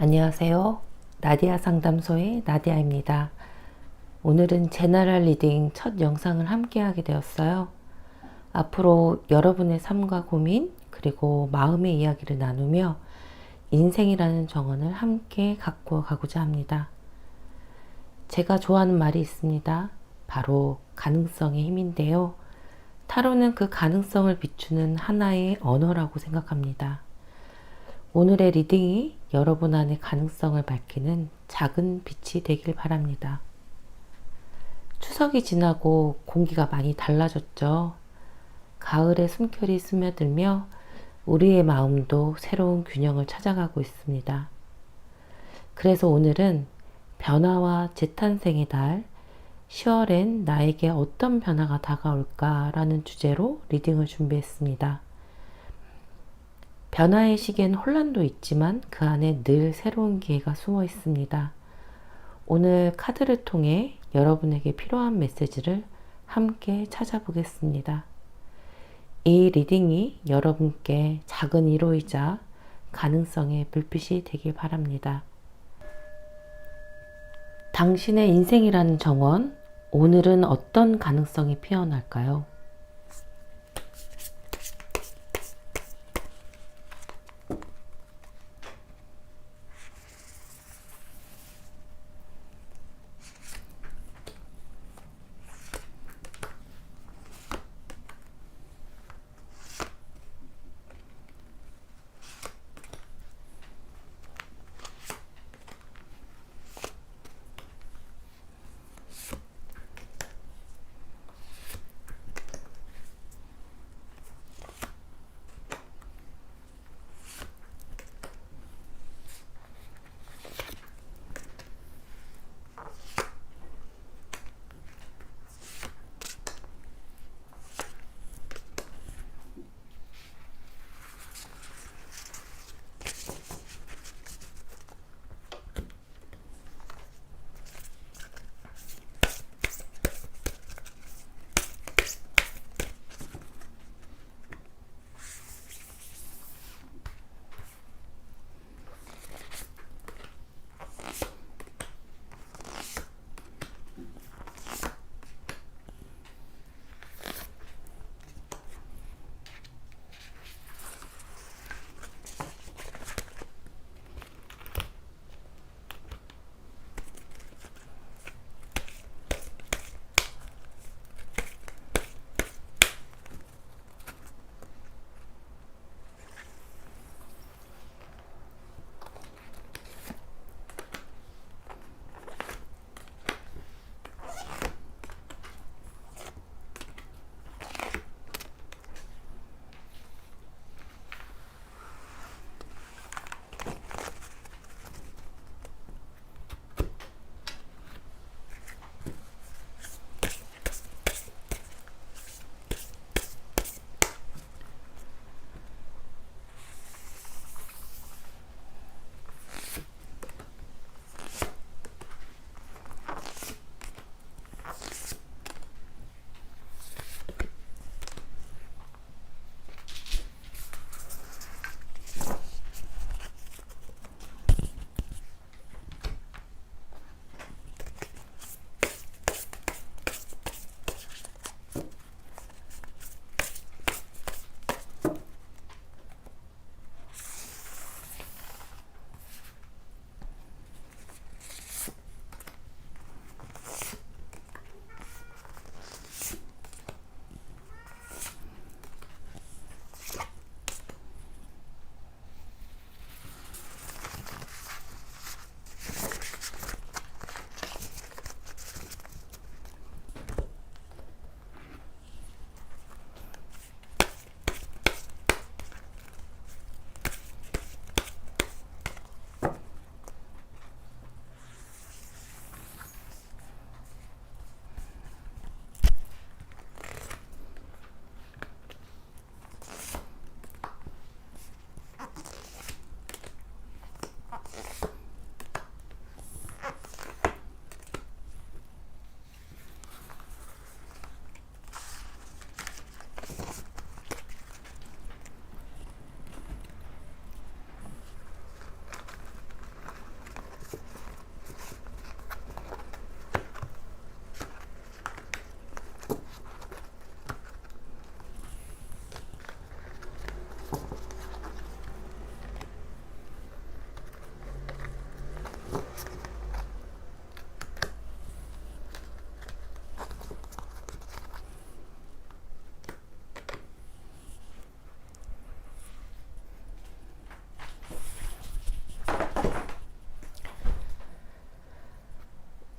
안녕하세요. 나디아 상담소의 나디아입니다. 오늘은 제너럴 리딩 첫 영상을 함께 하게 되었어요. 앞으로 여러분의 삶과 고민 그리고 마음의 이야기를 나누며 인생이라는 정원을 함께 갖고 가고자 합니다. 제가 좋아하는 말이 있습니다. 바로 가능성의 힘인데요. 타로는 그 가능성을 비추는 하나의 언어라고 생각합니다. 오늘의 리딩이 여러분 안의 가능성을 밝히는 작은 빛이 되길 바랍니다. 추석이 지나고 공기가 많이 달라졌죠. 가을의 숨결이 스며들며 우리의 마음도 새로운 균형을 찾아가고 있습니다. 그래서 오늘은 변화와 재탄생의 달, 10월엔 나에게 어떤 변화가 다가올까라는 주제로 리딩을 준비했습니다. 변화의 시기엔 혼란도 있지만 그 안에 늘 새로운 기회가 숨어 있습니다. 오늘 카드를 통해 여러분에게 필요한 메시지를 함께 찾아보겠습니다. 이 리딩이 여러분께 작은 위로이자 가능성의 불빛이 되길 바랍니다. 당신의 인생이라는 정원, 오늘은 어떤 가능성이 피어날까요?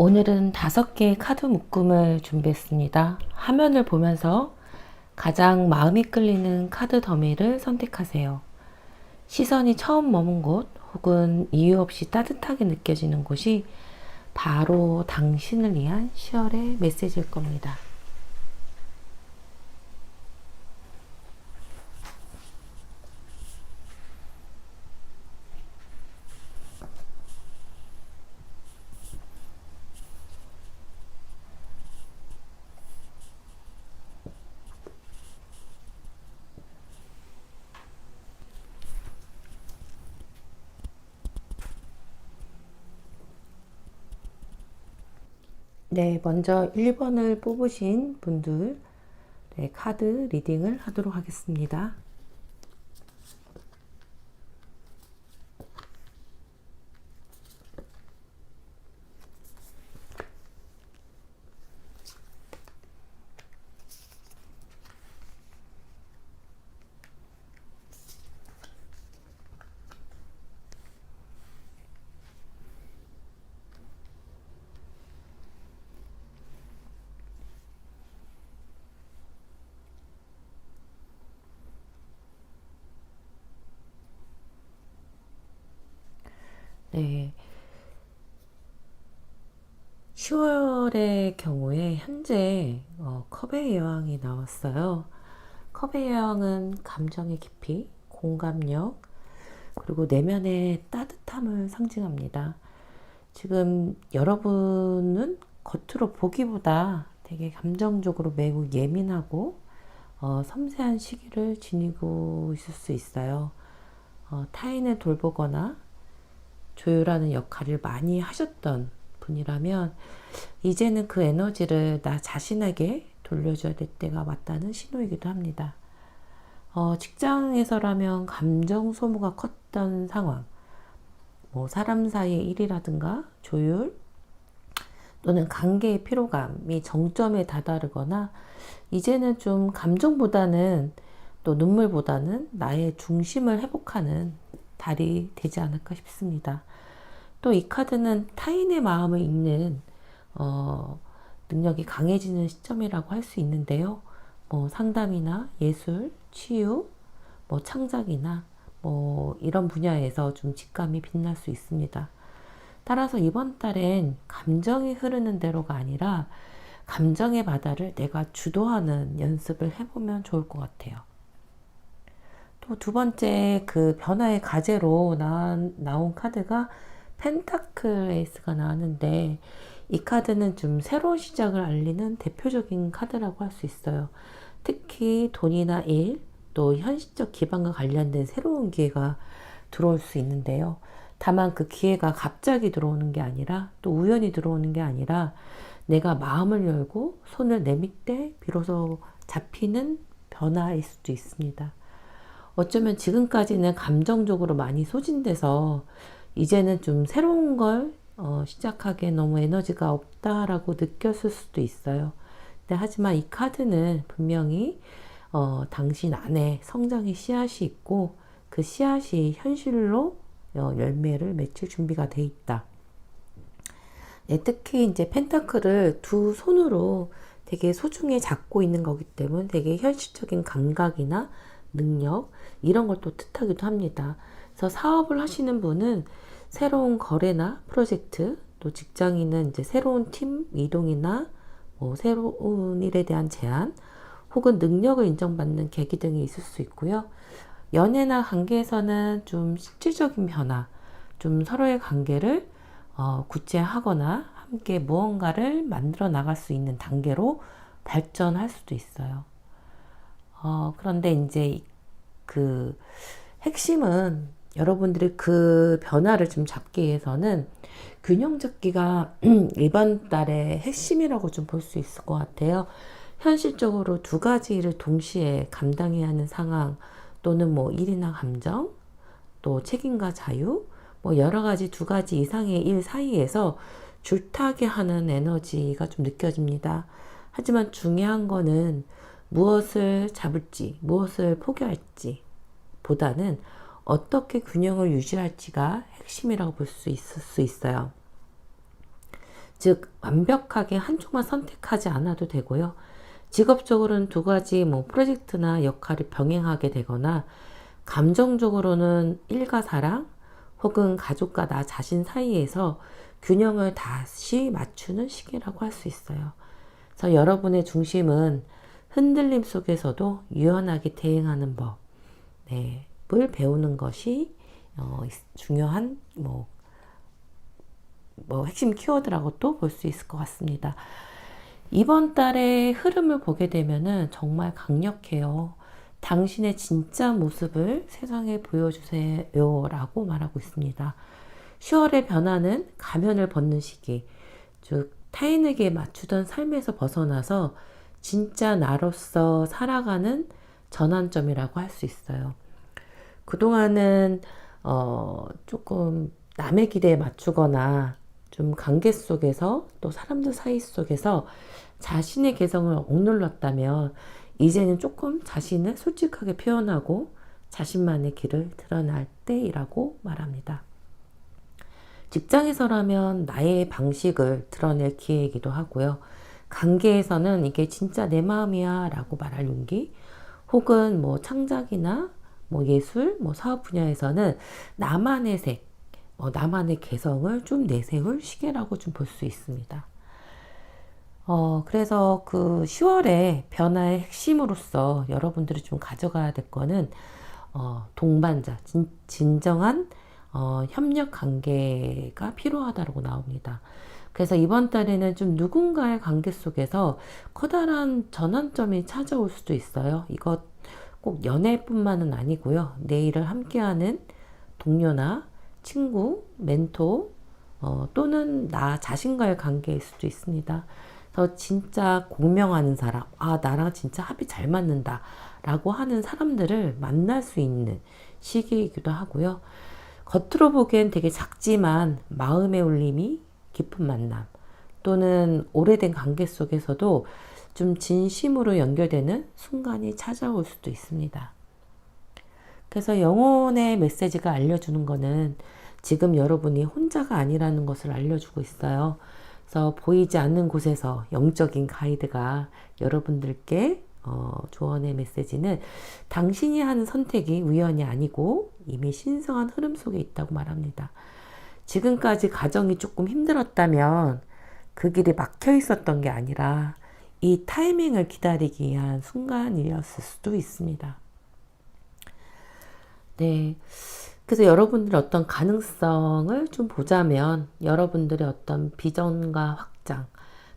오늘은 5개의 카드 묶음을 준비했습니다. 화면을 보면서 가장 마음이 끌리는 카드 더미를 선택하세요. 시선이 처음 머문 곳 혹은 이유 없이 따뜻하게 느껴지는 곳이 바로 당신을 위한 10월의 메시지일 겁니다. 네, 먼저 1번을 뽑으신 분들 카드 리딩을 하도록 하겠습니다. 네, 10월의 경우에 현재 컵의 여왕이 나왔어요. 컵의 여왕은 감정의 깊이, 공감력, 그리고 내면의 따뜻함을 상징합니다. 지금 여러분은 겉으로 보기보다 되게 감정적으로 매우 예민하고 섬세한 시기를 지니고 있을 수 있어요. 타인을 돌보거나 조율하는 역할을 많이 하셨던 분이라면 이제는 그 에너지를 나 자신에게 돌려줘야 될 때가 맞다는 신호이기도 합니다. 직장에서라면 감정 소모가 컸던 상황, 뭐 사람 사이의 일이라든가 조율 또는 관계의 피로감이 정점에 다다르거나 이제는 좀 감정보다는 또 눈물보다는 나의 중심을 회복하는 달이 되지 않을까 싶습니다. 또 이 카드는 타인의 마음을 읽는 능력이 강해지는 시점이라고 할 수 있는데요. 뭐 상담이나 예술, 치유, 뭐 창작이나 뭐 이런 분야에서 좀 직감이 빛날 수 있습니다. 따라서 이번 달엔 감정이 흐르는 대로가 아니라 감정의 바다를 내가 주도하는 연습을 해보면 좋을 것 같아요. 또 두 번째 그 변화의 가제로 나온 카드가 펜타클 에이스가 나왔는데 이 카드는 좀 새로운 시작을 알리는 대표적인 카드라고 할 수 있어요. 특히 돈이나 일, 또 현실적 기반과 관련된 새로운 기회가 들어올 수 있는데요. 다만 그 기회가 갑자기 들어오는 게 아니라 또 우연히 들어오는 게 아니라 내가 마음을 열고 손을 내밀 때 비로소 잡히는 변화일 수도 있습니다. 어쩌면 지금까지는 감정적으로 많이 소진돼서 이제는 좀 새로운 걸 시작하기에 너무 에너지가 없다라고 느꼈을 수도 있어요. 근데 하지만 이 카드는 분명히 당신 안에 성장의 씨앗이 있고 그 씨앗이 현실로 열매를 맺힐 준비가 돼 있다. 네, 특히 이제 펜타클을 두 손으로 되게 소중히 잡고 있는 거기 때문에 되게 현실적인 감각이나 능력 이런 걸 또 뜻하기도 합니다. 그래서 사업을 하시는 분은 새로운 거래나 프로젝트, 또 직장인은 이제 새로운 팀 이동이나 뭐 새로운 일에 대한 제안, 혹은 능력을 인정받는 계기 등이 있을 수 있고요. 연애나 관계에서는 좀 실질적인 변화, 좀 서로의 관계를 구체화하거나 함께 무언가를 만들어 나갈 수 있는 단계로 발전할 수도 있어요. 그런데 이제 그 핵심은 여러분들이 그 변화를 좀 잡기 위해서는 균형 잡기가 이번 달의 핵심이라고 좀 볼 수 있을 것 같아요. 현실적으로 두 가지 일을 동시에 감당해야 하는 상황 또는 뭐 일이나 감정 또 책임과 자유 뭐 여러 가지 두 가지 이상의 일 사이에서 줄타기 하는 에너지가 좀 느껴집니다. 하지만 중요한 거는 무엇을 잡을지 무엇을 포기할지 보다는 어떻게 균형을 유지할지가 핵심이라고 볼 수 있을 수 있어요. 즉 완벽하게 한쪽만 선택하지 않아도 되고요. 직업적으로는 두 가지 프로젝트나 역할을 병행하게 되거나 감정적으로는 일과 사랑 혹은 가족과 나 자신 사이에서 균형을 다시 맞추는 시기라고 할 수 있어요. 그래서 여러분의 중심은 흔들림 속에서도 유연하게 대응하는 법, 을 배우는 것이 중요한 핵심 키워드라고 또 볼 수 있을 것 같습니다. 이번 달의 흐름을 보게 되면은 정말 강력해요. 당신의 진짜 모습을 세상에 보여주세요 라고 말하고 있습니다. 10월의 변화는 가면을 벗는 시기, 즉 타인에게 맞추던 삶에서 벗어나서 진짜 나로서 살아가는 전환점이라고 할 수 있어요. 그동안은 조금 남의 기대에 맞추거나 좀 관계 속에서 또 사람들 사이 속에서 자신의 개성을 억눌렀다면 이제는 조금 자신을 솔직하게 표현하고 자신만의 길을 드러날 때이라고 말합니다. 직장에서라면 나의 방식을 드러낼 기회이기도 하고요. 관계에서는 이게 진짜 내 마음이야 라고 말할 용기, 혹은 창작이나 예술, 사업 분야에서는 나만의 색, 나만의 개성을 좀 내세울 시기라고 좀 볼 수 있습니다. 그래서 그 10월의 변화의 핵심으로서 여러분들이 좀 가져가야 될 거는 동반자, 진정한 협력 관계가 필요하다고 나옵니다. 그래서 이번 달에는 좀 누군가의 관계 속에서 커다란 전환점이 찾아올 수도 있어요. 이것 꼭 연애뿐만은 아니고요. 내 일을 함께하는 동료나 친구, 멘토, 또는 나 자신과의 관계일 수도 있습니다. 그래서 진짜 공명하는 사람, 나랑 진짜 합이 잘 맞는다 라고 하는 사람들을 만날 수 있는 시기이기도 하고요. 겉으로 보기엔 되게 작지만 마음의 울림이 깊은 만남, 또는 오래된 관계 속에서도 좀 진심으로 연결되는 순간이 찾아올 수도 있습니다. 그래서 영혼의 메시지가 알려주는 거는 지금 여러분이 혼자가 아니라는 것을 알려주고 있어요. 그래서 보이지 않는 곳에서 영적인 가이드가 여러분들께 조언의 메시지는 당신이 하는 선택이 우연이 아니고 이미 신성한 흐름 속에 있다고 말합니다. 지금까지 가정이 조금 힘들었다면 그 길이 막혀 있었던 게 아니라 이 타이밍을 기다리기 위한 순간이었을 수도 있습니다. 네. 그래서 여러분들의 어떤 가능성을 좀 보자면 여러분들의 어떤 비전과 확장,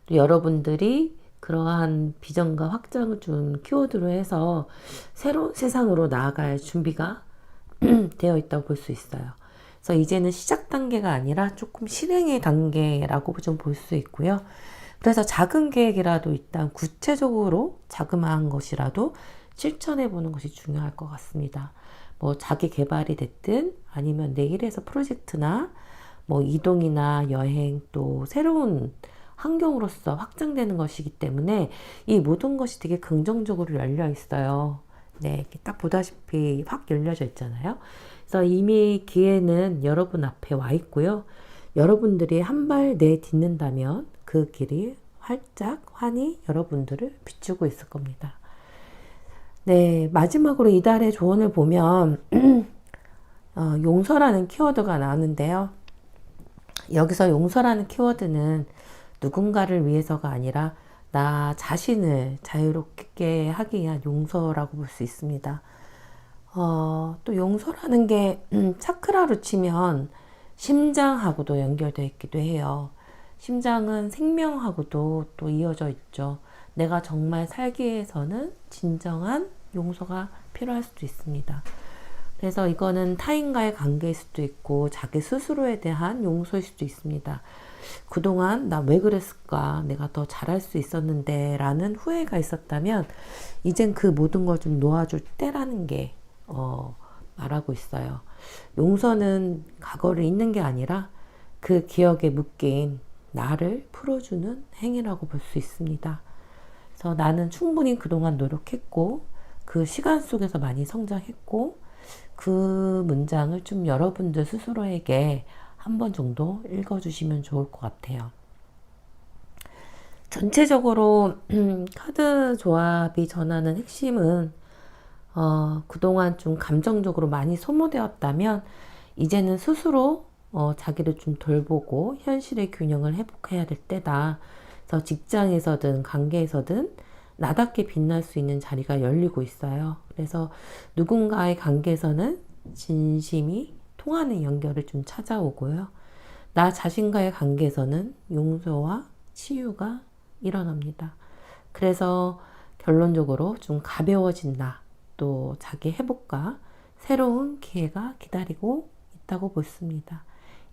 또 여러분들이 그러한 비전과 확장을 좀 키워드로 해서 새로운 세상으로 나아갈 준비가 되어 있다고 볼 수 있어요. 그래서 이제는 시작 단계가 아니라 조금 실행의 단계라고 좀 볼 수 있고요. 그래서 작은 계획이라도 일단 구체적으로 자그마한 것이라도 실천해 보는 것이 중요할 것 같습니다. 자기 개발이 됐든 아니면 내일에서 프로젝트나 이동이나 여행, 또 새로운 환경으로서 확장되는 것이기 때문에 이 모든 것이 되게 긍정적으로 열려 있어요. 네, 딱 보다시피 확 열려져 있잖아요. 그래서 이미 기회는 여러분 앞에 와 있고요. 여러분들이 한 발 내딛는다면 그 길이 활짝 환히 여러분들을 비추고 있을 겁니다. 네, 마지막으로 이달의 조언을 보면 용서라는 키워드가 나오는데요. 여기서 용서라는 키워드는 누군가를 위해서가 아니라 나 자신을 자유롭게 하기 위한 용서라고 볼 수 있습니다. 또 용서라는 게 차크라로 치면 심장하고도 연결되어 있기도 해요. 심장은 생명하고도 또 이어져 있죠. 내가 정말 살기 위해서는 진정한 용서가 필요할 수도 있습니다. 그래서 이거는 타인과의 관계일 수도 있고 자기 스스로에 대한 용서일 수도 있습니다. 그동안 나 왜 그랬을까? 내가 더 잘할 수 있었는데 라는 후회가 있었다면 이젠 그 모든 걸 좀 놓아줄 때라는 게 말하고 있어요. 용서는 과거를 잊는 게 아니라 그 기억에 묶인 나를 풀어주는 행위라고 볼 수 있습니다. 그래서 나는 충분히 그동안 노력했고 그 시간 속에서 많이 성장했고 그 문장을 좀 여러분들 스스로에게 한 번 정도 읽어주시면 좋을 것 같아요. 전체적으로 카드 조합이 전하는 핵심은 그동안 좀 감정적으로 많이 소모되었다면 이제는 스스로 자기를 좀 돌보고 현실의 균형을 회복해야 될 때다. 그래서 직장에서든 관계에서든 나답게 빛날 수 있는 자리가 열리고 있어요. 그래서 누군가의 관계에서는 진심이 통하는 연결을 좀 찾아오고요. 나 자신과의 관계에서는 용서와 치유가 일어납니다. 그래서 결론적으로 좀 가벼워진다. 또 자기 회복과 새로운 기회가 기다리고 있다고 보습니다.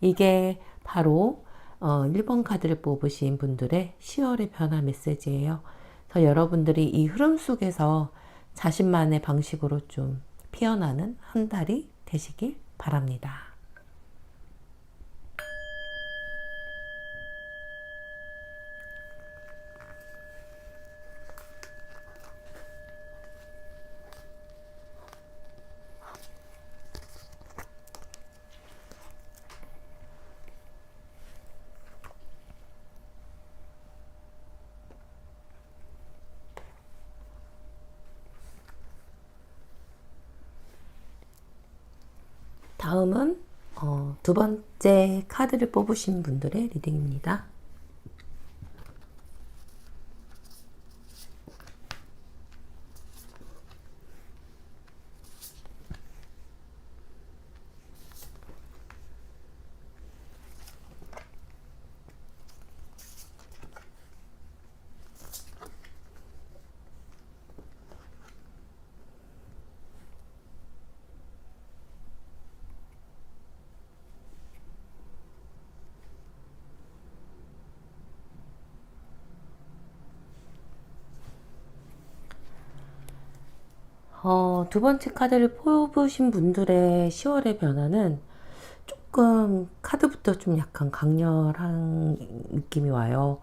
이게 바로 1번 카드를 뽑으신 분들의 10월의 변화 메시지예요. 그래서 여러분들이 이 흐름 속에서 자신만의 방식으로 좀 피어나는 한 달이 되시길 바랍니다. 다음은 두 번째 카드를 뽑으신 분들의 리딩입니다. 두 번째 카드를 뽑으신 분들의 10월의 변화는 조금 카드부터 좀 약간 강렬한 느낌이 와요.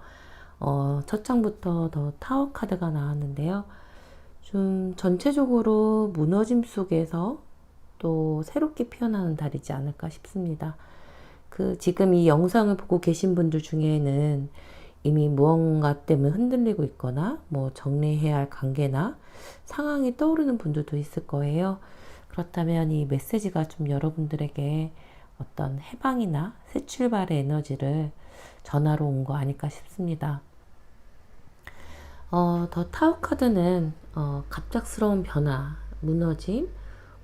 첫 장부터 더 타워 카드가 나왔는데요. 좀 전체적으로 무너짐 속에서 또 새롭게 피어나는 달이지 않을까 싶습니다. 지금 이 영상을 보고 계신 분들 중에는 이미 무언가 때문에 흔들리고 있거나 뭐 정리해야 할 관계나 상황이 떠오르는 분들도 있을 거예요. 그렇다면 이 메시지가 좀 여러분들에게 어떤 해방이나 새 출발의 에너지를 전하러 온 거 아닐까 싶습니다. 더 타워 카드는 갑작스러운 변화, 무너짐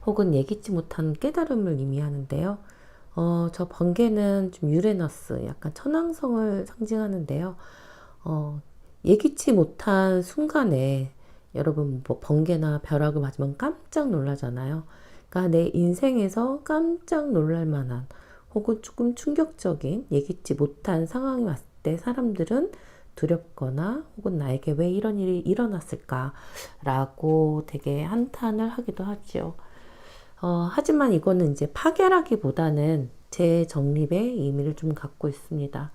혹은 예기치 못한 깨달음을 의미하는데요. 저 번개는 좀 유레너스, 약간 천왕성을 상징하는데요. 예기치 못한 순간에 여러분 뭐 번개나 벼락을 맞으면 깜짝 놀라잖아요. 그러니까 내 인생에서 깜짝 놀랄 만한 혹은 조금 충격적인 예기치 못한 상황이 왔을 때 사람들은 두렵거나 혹은 나에게 왜 이런 일이 일어났을까 라고 되게 한탄을 하기도 하죠. 하지만 이거는 이제 파괴라기보다는 재정립의 의미를 좀 갖고 있습니다.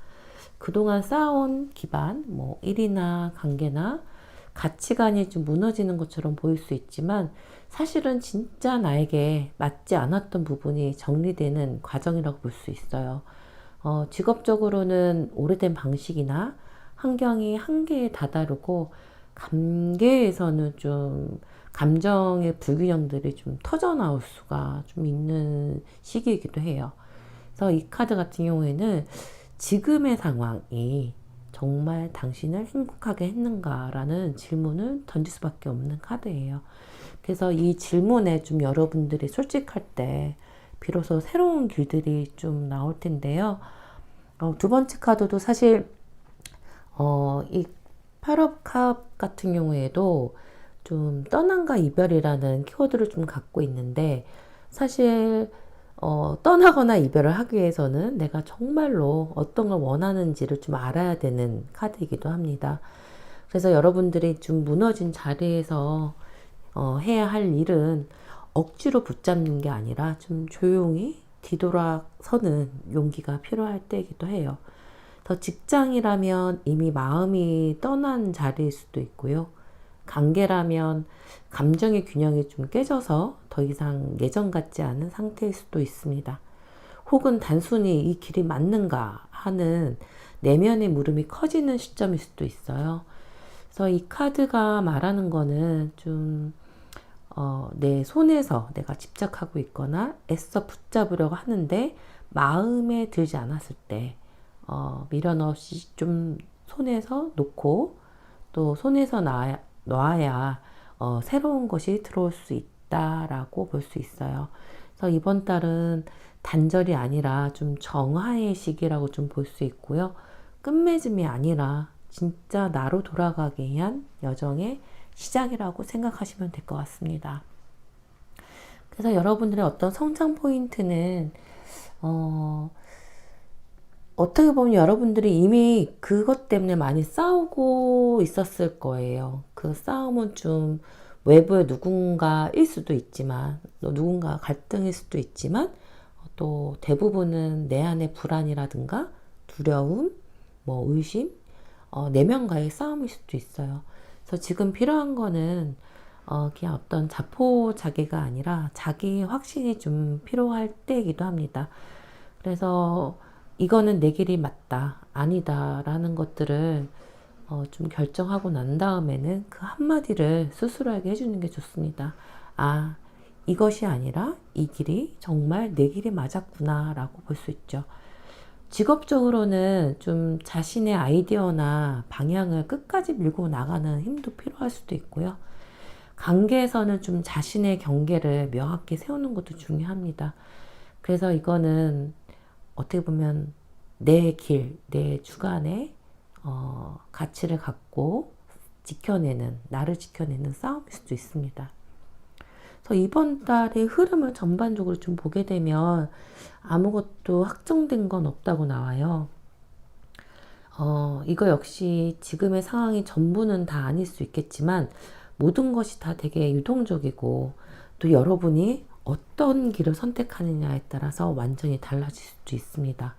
그동안 쌓아온 기반, 뭐 일이나 관계나 가치관이 좀 무너지는 것처럼 보일 수 있지만 사실은 진짜 나에게 맞지 않았던 부분이 정리되는 과정이라고 볼 수 있어요. 직업적으로는 오래된 방식이나 환경이 한계에 다다르고 관계에서는 좀 감정의 불균형들이 좀 터져 나올 수가 좀 있는 시기이기도 해요. 그래서 이 카드 같은 경우에는 지금의 상황이 정말 당신을 행복하게 했는가라는 질문을 던질 수밖에 없는 카드예요. 그래서 이 질문에 좀 여러분들이 솔직할 때 비로소 새로운 길들이 좀 나올 텐데요. 두 번째 카드도 사실 이 8업 컵 같은 경우에도 좀 떠남과 이별이라는 키워드를 좀 갖고 있는데 사실 떠나거나 이별을 하기 위해서는 내가 정말로 어떤 걸 원하는지를 좀 알아야 되는 카드이기도 합니다. 그래서 여러분들이 좀 무너진 자리에서 해야 할 일은 억지로 붙잡는 게 아니라 좀 조용히 뒤돌아서는 용기가 필요할 때이기도 해요. 더 직장이라면 이미 마음이 떠난 자리일 수도 있고요. 관계라면 감정의 균형이 좀 깨져서 더 이상 예전 같지 않은 상태일 수도 있습니다. 혹은 단순히 이 길이 맞는가 하는 내면의 물음이 커지는 시점일 수도 있어요. 그래서 이 카드가 말하는 거는 좀 내 손에서 내가 집착하고 있거나 애써 붙잡으려고 하는데 마음에 들지 않았을 때 미련 없이 좀 손에서 놓고 또 손에서 놔야 새로운 것이 들어올 수 있다라고 볼 수 있어요. 그래서 이번 달은 단절이 아니라 좀 정화의 시기라고 좀 볼 수 있고요. 끝맺음이 아니라 진짜 나로 돌아가기 위한 여정의 시작이라고 생각하시면 될 것 같습니다. 그래서 여러분들의 어떤 성장 포인트는 어떻게 보면 여러분들이 이미 그것 때문에 많이 싸우고 있었을 거예요. 그 싸움은 좀 외부의 누군가일 수도 있지만, 또 누군가 갈등일 수도 있지만, 또 대부분은 내 안의 불안이라든가 두려움, 뭐 의심, 내면과의 싸움일 수도 있어요. 그래서 지금 필요한 거는 그냥 어떤 자포자기가 아니라 자기 확신이 좀 필요할 때이기도 합니다. 그래서 이거는 내 길이 맞다, 아니다 라는 것들을 좀 결정하고 난 다음에는 그 한마디를 스스로에게 해주는 게 좋습니다. 아, 이것이 아니라 이 길이 정말 내 길이 맞았구나 라고 볼 수 있죠. 직업적으로는 좀 자신의 아이디어나 방향을 끝까지 밀고 나가는 힘도 필요할 수도 있고요. 관계에서는 좀 자신의 경계를 명확히 세우는 것도 중요합니다. 그래서 이거는 어떻게 보면 내 길, 내 주관의 가치를 갖고 지켜내는, 나를 지켜내는 싸움일 수도 있습니다. 그래서 이번 달의 흐름을 전반적으로 좀 보게 되면 아무것도 확정된 건 없다고 나와요. 이거 역시 지금의 상황이 전부는 다 아닐 수 있겠지만 모든 것이 다 되게 유동적이고 또 여러분이 어떤 길을 선택하느냐에 따라서 완전히 달라질 수도 있습니다.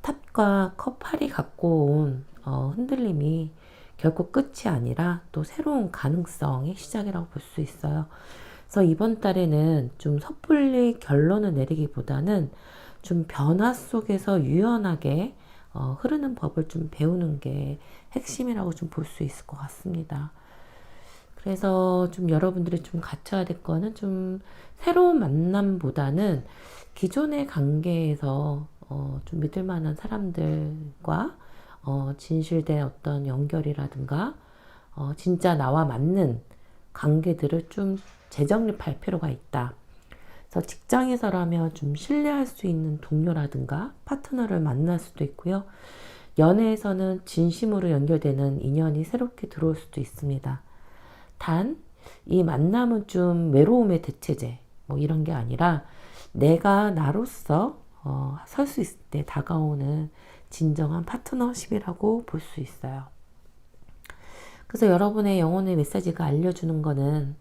탑과 컵 8이 갖고 온 흔들림이 결코 끝이 아니라 또 새로운 가능성의 시작이라고 볼 수 있어요. 그래서 이번 달에는 좀 섣불리 결론을 내리기보다는 좀 변화 속에서 유연하게 흐르는 법을 좀 배우는 게 핵심이라고 좀 볼 수 있을 것 같습니다. 그래서 좀 여러분들이 좀 갖춰야 될 거는 좀 새로운 만남보다는 기존의 관계에서 좀 믿을 만한 사람들과 진실된 어떤 연결이라든가 진짜 나와 맞는 관계들을 좀 재정립할 필요가 있다. 그래서 직장에서라면 좀 신뢰할 수 있는 동료라든가 파트너를 만날 수도 있고요. 연애에서는 진심으로 연결되는 인연이 새롭게 들어올 수도 있습니다. 단, 이 만남은 좀 외로움의 대체제, 뭐 이런 게 아니라 내가 나로서 설 수 있을 때 다가오는 진정한 파트너십이라고 볼 수 있어요. 그래서 여러분의 영혼의 메시지가 알려주는 거는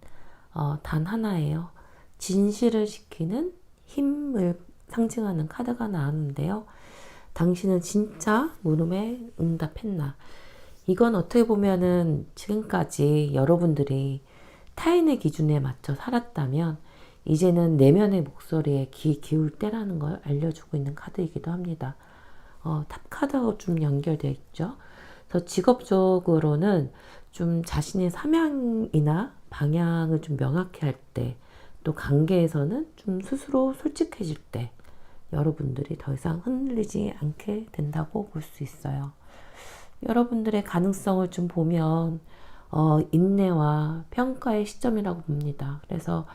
단 하나예요. 진실을 지키는 힘을 상징하는 카드가 나왔는데요. 당신은 진짜 물음에 응답했나? 이건 어떻게 보면은 지금까지 여러분들이 타인의 기준에 맞춰 살았다면 이제는 내면의 목소리에 귀 기울 때라는 걸 알려주고 있는 카드이기도 합니다. 탑 카드하고 좀 연결되어 있죠. 그래서 직업적으로는 좀 자신의 사명이나 방향을 좀 명확히 할 때, 또 관계에서는 좀 스스로 솔직해질 때 여러분들이 더 이상 흔들리지 않게 된다고 볼 수 있어요. 여러분들의 가능성을 좀 보면 인내와 평가의 시점이라고 봅니다. 그래서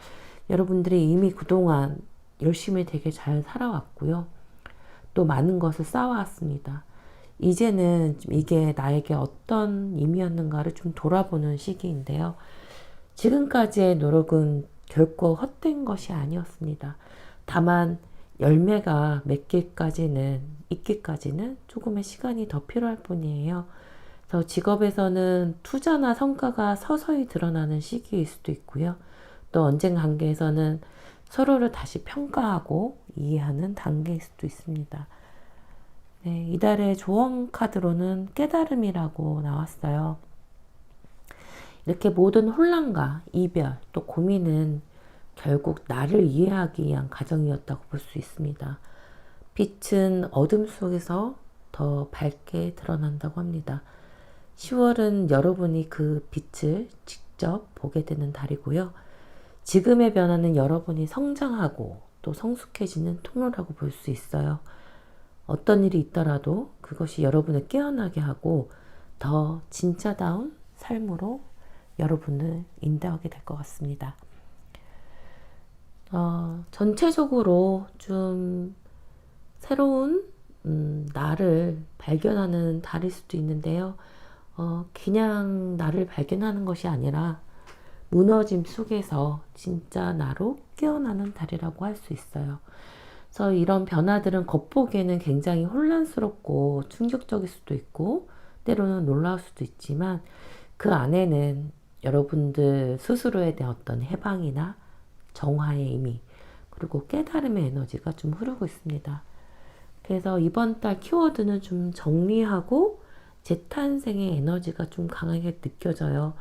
여러분들이 이미 그동안 열심히 되게 잘 살아왔고요. 또 많은 것을 쌓아왔습니다. 이제는 이게 나에게 어떤 의미였는가를 좀 돌아보는 시기인데요. 지금까지의 노력은 결코 헛된 것이 아니었습니다. 다만 열매가 있기까지는 조금의 시간이 더 필요할 뿐이에요. 그래서 직업에서는 투자나 성과가 서서히 드러나는 시기일 수도 있고요. 또 언젠가 관계에서는 서로를 다시 평가하고 이해하는 단계일 수도 있습니다. 네, 이달의 조언 카드로는 깨달음이라고 나왔어요. 이렇게 모든 혼란과 이별, 또 고민은 결국 나를 이해하기 위한 과정이었다고 볼 수 있습니다. 빛은 어둠 속에서 더 밝게 드러난다고 합니다. 10월은 여러분이 그 빛을 직접 보게 되는 달이고요. 지금의 변화는 여러분이 성장하고 또 성숙해지는 통로라고 볼 수 있어요. 어떤 일이 있더라도 그것이 여러분을 깨어나게 하고 더 진짜다운 삶으로 여러분을 인도하게 될 것 같습니다. 전체적으로 좀 새로운 나를 발견하는 달일 수도 있는데요. 그냥 나를 발견하는 것이 아니라 무너짐 속에서 진짜 나로 깨어나는 달이라고 할 수 있어요. 그래서 이런 변화들은 겉보기에는 굉장히 혼란스럽고 충격적일 수도 있고 때로는 놀라울 수도 있지만 그 안에는 여러분들 스스로에 대한 어떤 해방이나 정화의 의미 그리고 깨달음의 에너지가 좀 흐르고 있습니다. 그래서 이번 달 키워드는 좀 정리하고 재탄생의 에너지가 좀 강하게 느껴져요.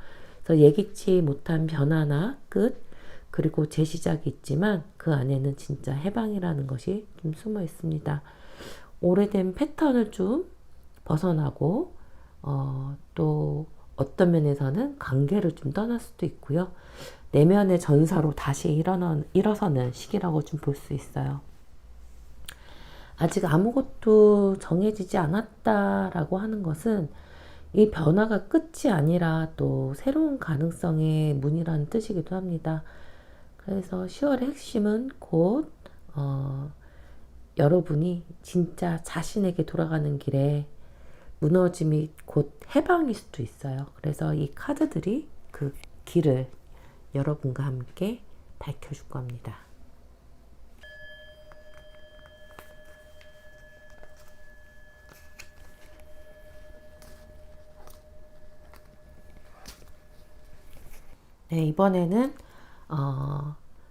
그래서 예기치 못한 변화나 끝 그리고 재시작이 있지만 그 안에는 진짜 해방이라는 것이 좀 숨어 있습니다. 오래된 패턴을 좀 벗어나고 또 어떤 면에서는 관계를 좀 떠날 수도 있고요. 내면의 전사로 다시 일어서는 시기라고 좀 볼 수 있어요. 아직 아무것도 정해지지 않았다라고 하는 것은 이 변화가 끝이 아니라 또 새로운 가능성의 문이라는 뜻이기도 합니다. 그래서 10월의 핵심은 곧 여러분이 진짜 자신에게 돌아가는 길에 무너짐이 곧 해방일 수도 있어요. 그래서 이 카드들이 그 길을 여러분과 함께 밝혀줄 겁니다. 네, 이번에는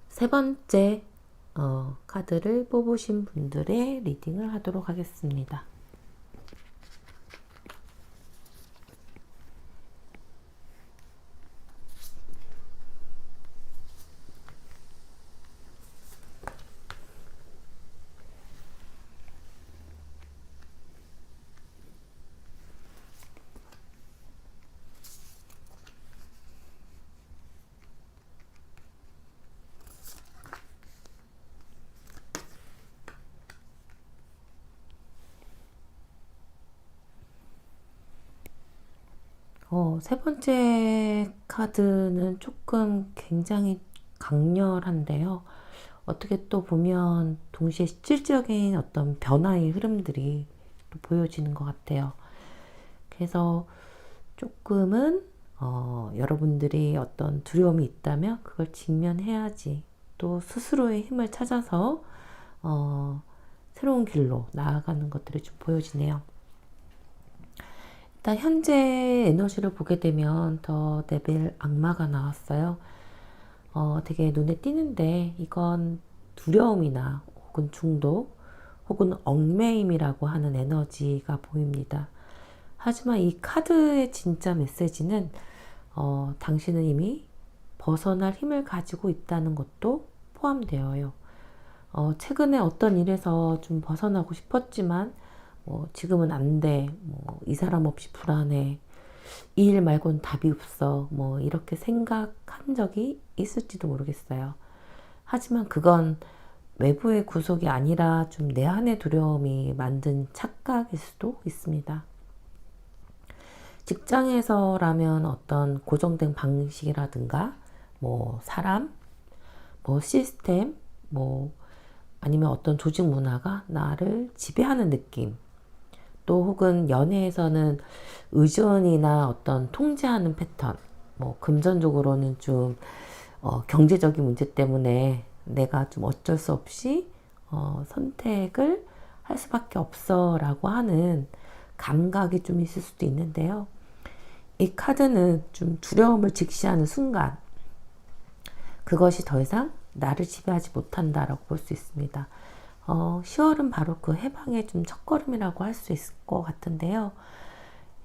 세 번째 카드를 뽑으신 분들의 리딩을 하도록 하겠습니다. 세 번째 카드는 조금 굉장히 강렬한데요. 어떻게 또 보면 동시에 실질적인 어떤 변화의 흐름들이 또 보여지는 것 같아요. 그래서 조금은 여러분들이 어떤 두려움이 있다면 그걸 직면해야지 또 스스로의 힘을 찾아서 새로운 길로 나아가는 것들이 좀 보여지네요. 일단 현재 에너지를 보게 되면 더 레벨 악마가 나왔어요. 되게 눈에 띄는데 이건 두려움이나 혹은 중독 혹은 얽매임이라고 하는 에너지가 보입니다. 하지만 이 카드의 진짜 메시지는 당신은 이미 벗어날 힘을 가지고 있다는 것도 포함되어요. 최근에 어떤 일에서 좀 벗어나고 싶었지만 지금은 안 돼. 이 사람 없이 불안해. 이 일 말고는 답이 없어. 이렇게 생각한 적이 있을지도 모르겠어요. 하지만 그건 외부의 구속이 아니라 좀 내 안의 두려움이 만든 착각일 수도 있습니다. 직장에서라면 어떤 고정된 방식이라든가, 사람, 시스템, 아니면 어떤 조직 문화가 나를 지배하는 느낌, 또 혹은 연애에서는 의존이나 어떤 통제하는 패턴, 금전적으로는 좀 경제적인 문제 때문에 내가 좀 어쩔 수 없이 선택을 할 수밖에 없어 라고 하는 감각이 좀 있을 수도 있는데요. 이 카드는 좀 두려움을 직시하는 순간 그것이 더 이상 나를 지배하지 못한다라고 볼 수 있습니다. 10월은 바로 그 해방의 좀 첫걸음이라고 할 수 있을 것 같은데요.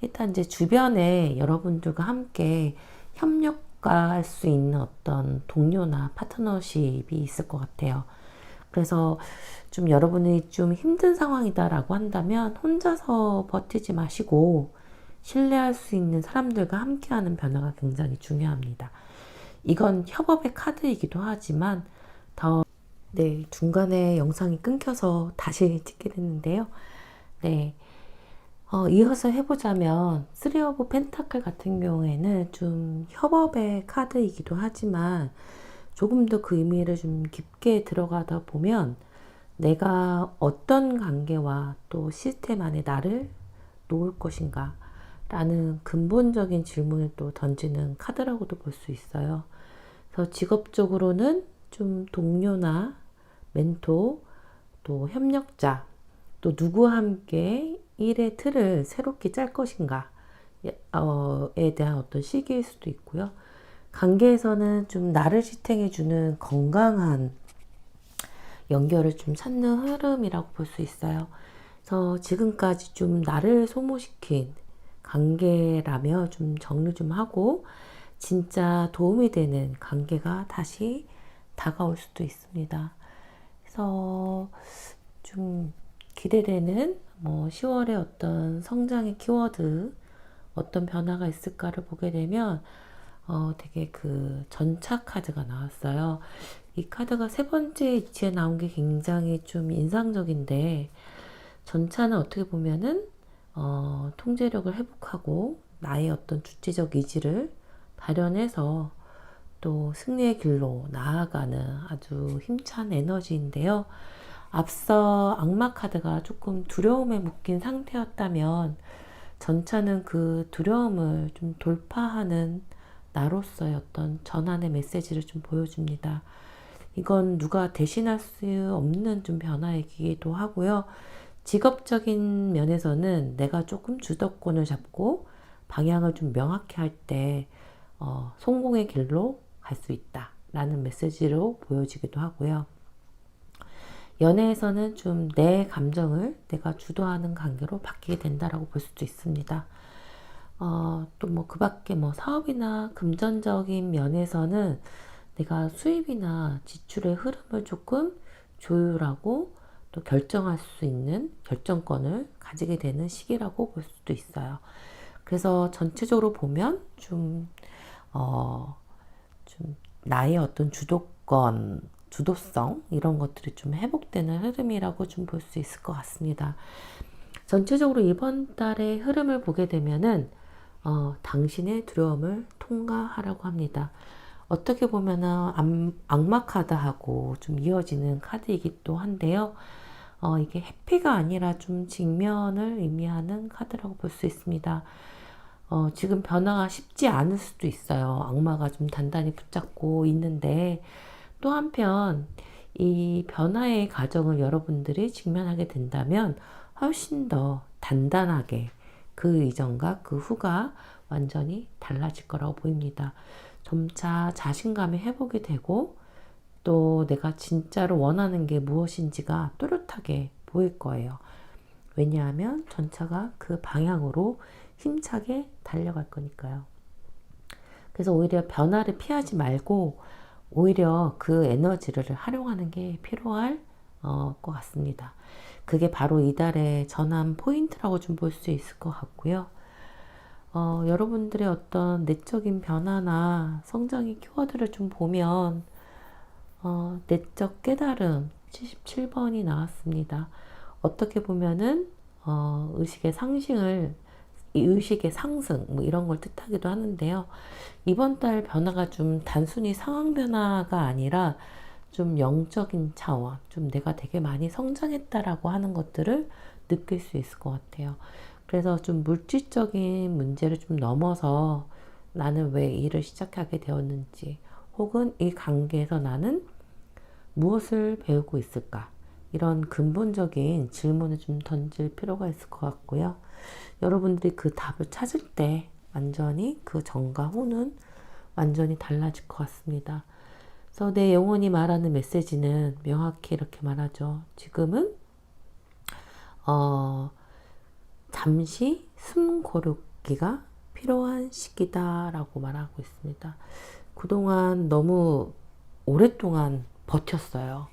일단 이제 주변에 여러분들과 함께 협력할 수 있는 어떤 동료나 파트너십이 있을 것 같아요. 그래서 좀 여러분이 좀 힘든 상황이다라고 한다면 혼자서 버티지 마시고 신뢰할 수 있는 사람들과 함께하는 변화가 굉장히 중요합니다. 이건 협업의 카드이기도 하지만 네, 중간에 영상이 끊겨서 다시 찍게 됐는데요. 네, 이어서 해보자면 3 오브 펜타클 같은 경우에는 좀 협업의 카드이기도 하지만 조금 더 그 의미를 좀 깊게 들어가다 보면 내가 어떤 관계와 또 시스템 안에 나를 놓을 것인가 라는 근본적인 질문을 또 던지는 카드라고도 볼 수 있어요. 그래서 직업적으로는 좀 동료나 멘토, 또 협력자, 또 누구와 함께 일의 틀을 새롭게 짤 것인가 에 대한 어떤 시기일 수도 있고요. 관계에서는 좀 나를 지탱해주는 건강한 연결을 좀 찾는 흐름이라고 볼 수 있어요. 그래서 지금까지 좀 나를 소모시킨 관계라며 좀 정리 좀 하고 진짜 도움이 되는 관계가 다시 다가올 수도 있습니다. 그래서 좀 기대되는 10월의 어떤 성장의 키워드 어떤 변화가 있을까를 보게 되면 되게 그 전차 카드가 나왔어요. 이 카드가 세 번째 위치에 나온 게 굉장히 좀 인상적인데 전차는 어떻게 보면은 통제력을 회복하고 나의 어떤 주체적 의지를 발현해서 또 승리의 길로 나아가는 아주 힘찬 에너지인데요. 앞서 악마 카드가 조금 두려움에 묶인 상태였다면 전차는 그 두려움을 좀 돌파하는 나로서의 어떤 전환의 메시지를 좀 보여줍니다. 이건 누가 대신할 수 없는 좀 변화이기도 하고요. 직업적인 면에서는 내가 조금 주도권을 잡고 방향을 좀 명확히 할 때 성공의 길로 갈 수 있다 라는 메시지로 보여지기도 하고요. 연애에서는 좀 내 감정을 내가 주도하는 관계로 바뀌게 된다라고 볼 수도 있습니다. 또 그 밖에 사업이나 금전적인 면에서는 내가 수입이나 지출의 흐름을 조금 조율하고 또 결정할 수 있는 결정권을 가지게 되는 시기라고 볼 수도 있어요. 그래서 전체적으로 보면 좀 나의 어떤 주도성 이런 것들이 좀 회복되는 흐름이라고 좀 볼 수 있을 것 같습니다. 전체적으로 이번 달의 흐름을 보게 되면은 당신의 두려움을 통과하라고 합니다. 어떻게 보면은 악마 카드하고 좀 이어지는 카드이기도 한데요. 이게 해피가 아니라 좀 직면을 의미하는 카드라고 볼 수 있습니다. 지금 변화가 쉽지 않을 수도 있어요. 악마가 좀 단단히 붙잡고 있는데 또 한편 이 변화의 과정을 여러분들이 직면하게 된다면 훨씬 더 단단하게 그 이전과 그 후가 완전히 달라질 거라고 보입니다. 점차 자신감이 회복이 되고 또 내가 진짜로 원하는 게 무엇인지가 또렷하게 보일 거예요. 왜냐하면 전차가 그 방향으로 힘차게 달려갈 거니까요. 그래서 오히려 변화를 피하지 말고 오히려 그 에너지를 활용하는 게 필요할 것 같습니다. 그게 바로 이달의 전환 포인트라고 좀 볼 수 있을 것 같고요. 여러분들의 어떤 내적인 변화나 성장의 키워드를 좀 보면 내적 깨달음 77번이 나왔습니다. 어떻게 보면은 의식의 상승 이런 걸 뜻하기도 하는데요. 이번 달 변화가 좀 단순히 상황 변화가 아니라 좀 영적인 차원, 좀 내가 되게 많이 성장했다라고 하는 것들을 느낄 수 있을 것 같아요. 그래서 좀 물질적인 문제를 좀 넘어서 나는 왜 일을 시작하게 되었는지, 혹은 이 관계에서 나는 무엇을 배우고 있을까? 이런 근본적인 질문을 좀 던질 필요가 있을 것 같고요. 여러분들이 그 답을 찾을 때 완전히 그 전과 후는 완전히 달라질 것 같습니다. 그래서 내 영혼이 말하는 메시지는 명확히 이렇게 말하죠. 지금은 잠시 숨 고르기가 필요한 시기다라고 말하고 있습니다. 그동안 너무 오랫동안 버텼어요.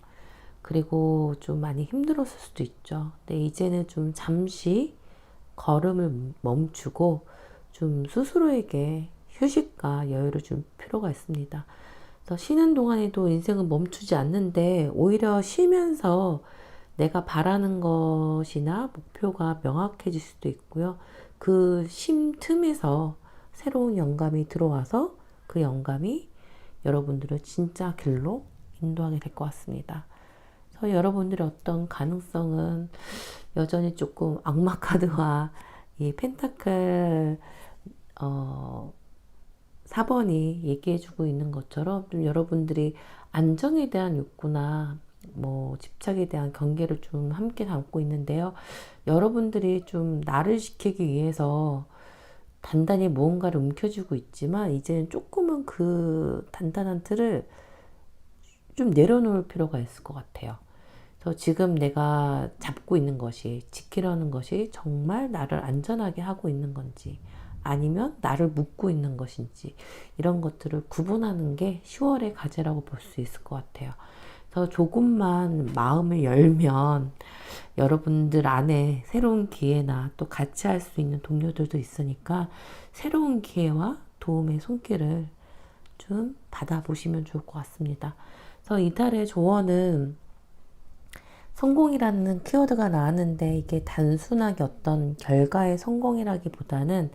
그리고 좀 많이 힘들었을 수도 있죠. 근데 이제는 좀 잠시 걸음을 멈추고 좀 스스로에게 휴식과 여유를 줄 필요가 있습니다. 그래서 쉬는 동안에도 인생은 멈추지 않는데 오히려 쉬면서 내가 바라는 것이나 목표가 명확해질 수도 있고요. 그 쉼 틈에서 새로운 영감이 들어와서 그 영감이 여러분들을 진짜 길로 인도하게 될 것 같습니다. 그래서 여러분들의 어떤 가능성은 여전히 조금 악마 카드와 이 펜타클 4번이 얘기해주고 있는 것처럼 좀 여러분들이 안정에 대한 욕구나 뭐 집착에 대한 경계를 좀 함께 담고 있는데요. 여러분들이 좀 나를 지키기 위해서 단단히 무언가를 움켜쥐고 있지만 이제는 조금은 그 단단한 틀을 좀 내려놓을 필요가 있을 것 같아요. 그래서 지금 내가 잡고 있는 것이, 지키려는 것이 정말 나를 안전하게 하고 있는 건지 아니면 나를 묶고 있는 것인지 이런 것들을 구분하는 게 10월의 과제라고 볼 수 있을 것 같아요. 그래서 조금만 마음을 열면 여러분들 안에 새로운 기회나 또 같이 할 수 있는 동료들도 있으니까 새로운 기회와 도움의 손길을 좀 받아보시면 좋을 것 같습니다. 그래서 이달의 조언은 성공이라는 키워드가 나왔는데 이게 단순하게 어떤 결과의 성공이라기보다는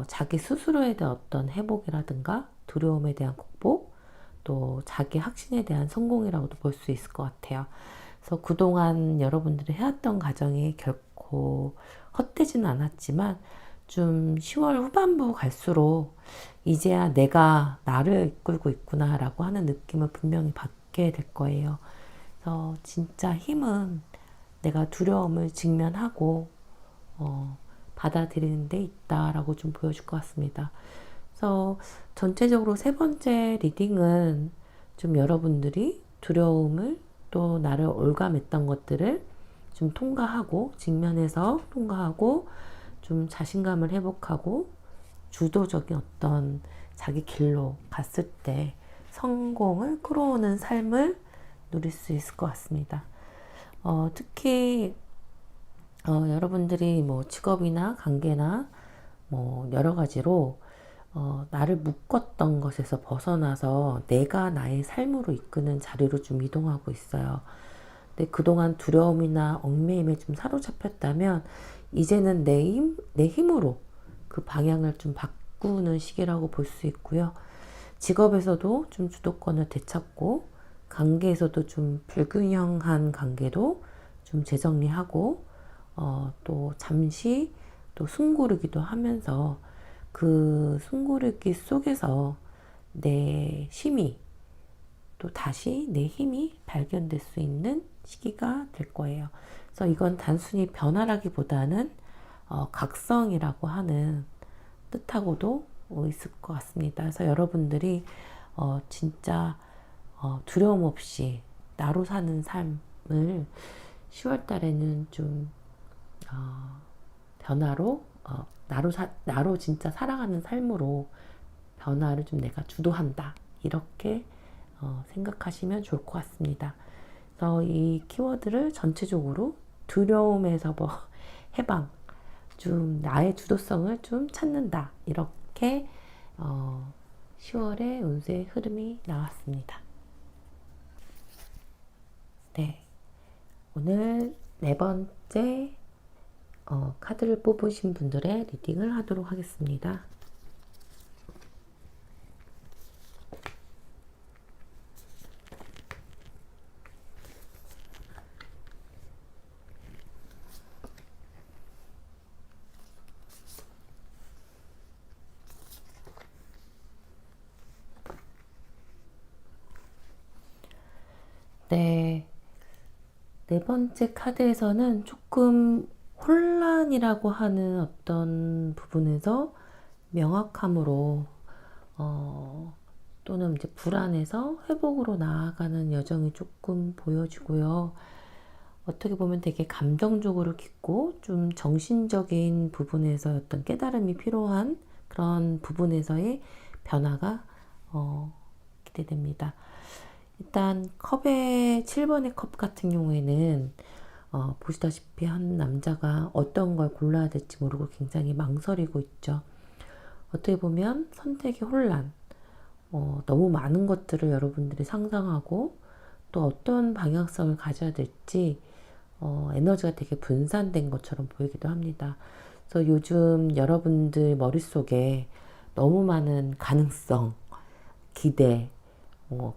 자기 스스로에 대한 어떤 회복이라든가 두려움에 대한 극복, 또 자기 확신에 대한 성공이라고도 볼 수 있을 것 같아요. 그래서 그동안 여러분들이 해왔던 과정이 결코 헛되지는 않았지만 좀 10월 후반부 갈수록 이제야 내가 나를 이끌고 있구나라고 하는 느낌을 분명히 받게 될 거예요. 그래서 진짜 힘은 내가 두려움을 직면하고 받아들이는 데 있다라고 좀 보여줄 것 같습니다. 그래서 전체적으로 세 번째 리딩은 좀 여러분들이 두려움을 또 나를 올감했던 것들을 좀 통과하고 직면해서 통과하고 좀 자신감을 회복하고 주도적인 어떤 자기 길로 갔을 때 성공을 끌어오는 삶을 누릴 수 있을 것 같습니다. 특히 여러분들이 뭐 직업이나 관계나 뭐 여러 가지로 나를 묶었던 것에서 벗어나서 내가 나의 삶으로 이끄는 자리로 좀 이동하고 있어요. 근데 그동안 두려움이나 얽매임에 좀 사로잡혔다면 이제는 내 힘으로 그 방향을 좀 바꾸는 시기라고 볼 수 있고요. 직업에서도 좀 주도권을 되찾고 관계에서도 좀 불균형한 관계도 좀 재정리하고 또 잠시 또 숨고르기도 하면서 그 숨고르기 속에서 내 힘이 또 다시 내 힘이 발견될 수 있는 시기가 될 거예요. 그래서 이건 단순히 변화라기보다는 각성이라고 하는 뜻하고도 있을 것 같습니다. 그래서 여러분들이 진짜 두려움 없이 나로 사는 삶을 10월 달에는 좀 변화로 나로 진짜 살아가는 삶으로 변화를 좀 내가 주도한다 이렇게 생각하시면 좋을 것 같습니다. 그래서 이 키워드를 전체적으로 두려움에서 해방, 좀 나의 주도성을 좀 찾는다 이렇게 10월의 운세의 흐름이 나왔습니다. 네, 오늘 네 번째 카드를 뽑으신 분들의 리딩을 하도록 하겠습니다. 네, 네 번째 카드에서는 조금 혼란이라고 하는 어떤 부분에서 명확함으로 또는 이제 불안해서 회복으로 나아가는 여정이 조금 보여지고요. 어떻게 보면 되게 감정적으로 깊고 좀 정신적인 부분에서 어떤 깨달음이 필요한 그런 부분에서의 변화가 기대됩니다. 일단 컵의 7번의 컵 같은 경우에는 보시다시피 한 남자가 어떤 걸 골라야 될지 모르고 굉장히 망설이고 있죠. 어떻게 보면 선택의 혼란, 너무 많은 것들을 여러분들이 상상하고 또 어떤 방향성을 가져야 될지 에너지가 되게 분산된 것처럼 보이기도 합니다. 그래서 요즘 여러분들 머릿속에 너무 많은 가능성, 기대,